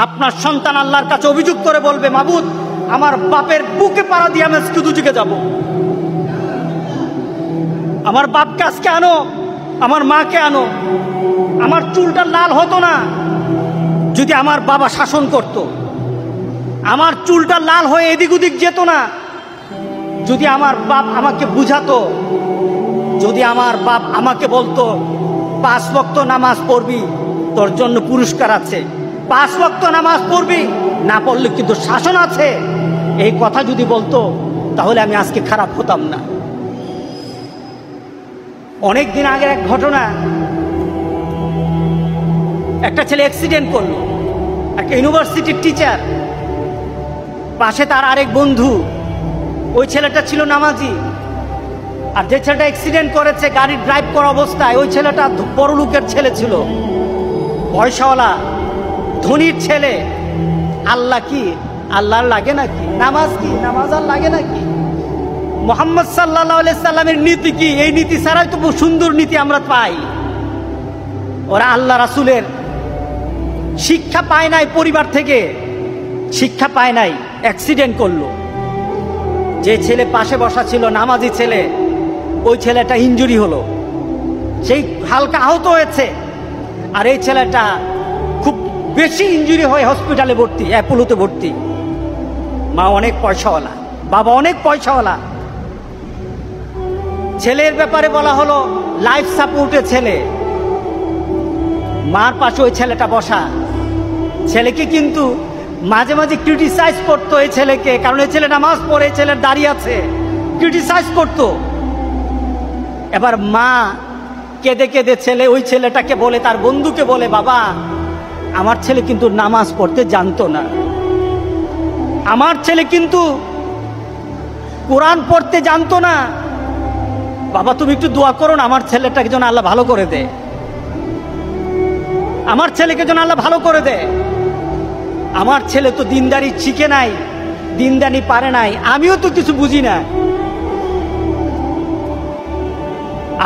আপনার সন্তান আল্লাহর কাছে অভিযোগ করে বলবে, মাবুদ আমার বাপের বুকে পাড়া দিয়ে আমি আজকে দুদিকে যাব, আমার বাপকে আজকে আনো, আমার মাকে আনো। আমার চুলটা লাল হতো না যদি আমার বাবা শাসন করত, আমার চুলটা লাল হয়ে এদিক ওদিক যেত না যদি আমার বাপ আমাকে বুঝাতো, যদি আমার বাপ আমাকে বলতো 5 ওয়াক্ত নামাজ পড়বি, তোর জন্য পুরস্কার আছে, 5 ওয়াক্ত নামাজ পড়বি, না পড়লে কিন্তু শাসন আছে, এই কথা যদি বলতো তাহলে আমি আজকে খারাপ হতাম না। অনেক দিন আগের এক ঘটনা, একটা ছেলে অ্যাক্সিডেন্ট করলো, একটা ইউনিভার্সিটির টিচার, পাশে তার আরেক বন্ধু, ওই ছেলেটা ছিল নামাজি, আর যে ছেলেটা অ্যাক্সিডেন্ট করেছে গাড়ি ড্রাইভ করা অবস্থায় ওই ছেলেটা বড় লোকের ছেলে ছিল, পয়সাওয়ালা ধনীর ছেলে। আল্লাহ কি আল্লাহর লাগে নাকি? নামাজ কি নামাজ আর লাগে নাকি? মুহাম্মদ সাল্লাল্লাহু আলাইহি সাল্লামের নীতি কি? এই নীতি ছাড়াই তো সুন্দর নীতি আমরা পাই। ওরা আল্লাহ রাসূলের শিক্ষা পায় নাই, পরিবার থেকে শিক্ষা পায় নাই, অ্যাক্সিডেন্ট করলো। যে ছেলে পাশে বসা ছিল নামাজি ছেলে, ওই ছেলেটা ইনজুরি হলো, সেই হালকা আহত হয়েছে, আর এই ছেলেটা খুব বেশি ইনজুরি হয়ে হসপিটালে ভর্তি, অ্যাপোলোতে ভর্তি। মা অনেক পয়সাওয়ালা, বাবা অনেক পয়সাওয়ালা। ছেলের ব্যাপারে বলা হলো লাইফ সাপোর্টে ছেলে, মার পাশে ওই ছেলেটা বসা। ছেলেকে কিন্তু মাঝে মাঝে ক্রিটিসাইজ করতো এই ছেলেকে, কারণ এই ছেলে নামাজ পড়ে, এই ছেলের দাঁড়িয়ে আছে, ক্রিটিসাইজ করতো। এবার মা কেঁদে কেঁদে ওই ছেলেটাকে বলে, তার বন্ধুকে বলে, বাবা আমার ছেলে কিন্তু নামাজ পড়তে জানতো না, আমার ছেলে কিন্তু কোরআন পড়তে জানতো না, বাবা তুমি একটু দোয়া করো না, আমার ছেলেটাকে যেন আল্লাহ ভালো করে দেয়, আমার ছেলেকে যেন আল্লাহ ভালো করে দেয়। আমার ছেলে তো দিনদারি শিখে নাই, দিনদারি পারে নাই, আমিও তো কিছু বুঝি না।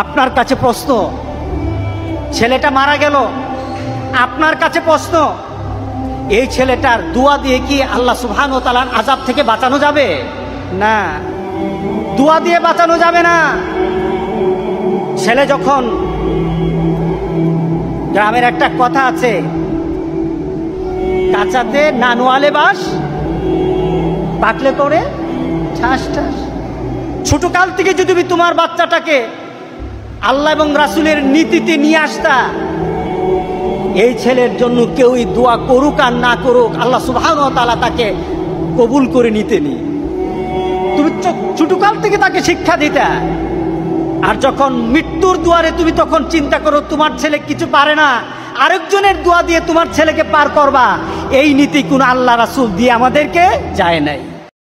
আপনার কাছে প্রশ্ন, ছেলেটা মারা গেল, আপনার কাছে প্রশ্ন, এই ছেলেটার দোয়া দিয়ে কি আল্লাহ সুবহানাহু ওয়া তাআলার আযাব থেকে বাঁচানো যাবে? না, দোয়া দিয়ে বাঁচানো যাবে না। ছেলে যখন, গ্রামের একটা কথা আছে, কাঁচাতে নানুয়ালে বাস, পাকলে করে ঠাস ঠাস। ছোট কাল থেকে যদি তুমি তোমার বাচ্চাটাকে আল্লাহ এবং রাসূলের নীতিতে নিয়ে আসতা, এই ছেলের জন্য কেউই দোয়া করুক আর না করুক, আল্লাহ সুবহানাহু ওয়া তাআলা তাকে কবুল করে নিতেনি। তুমি ছোট কাল থেকে তাকে শিক্ষা দিতা। আর যখন মৃত্যুর দুয়ারে তুমি তখন চিন্তা করো তোমার ছেলে কিছু পারে না, আরেকজনের দোয়া দিয়ে তোমার ছেলেকে পার করবা, এই নীতি কোন আল্লাহ রাসূল দিয়ে আমাদেরকে যায় নাই।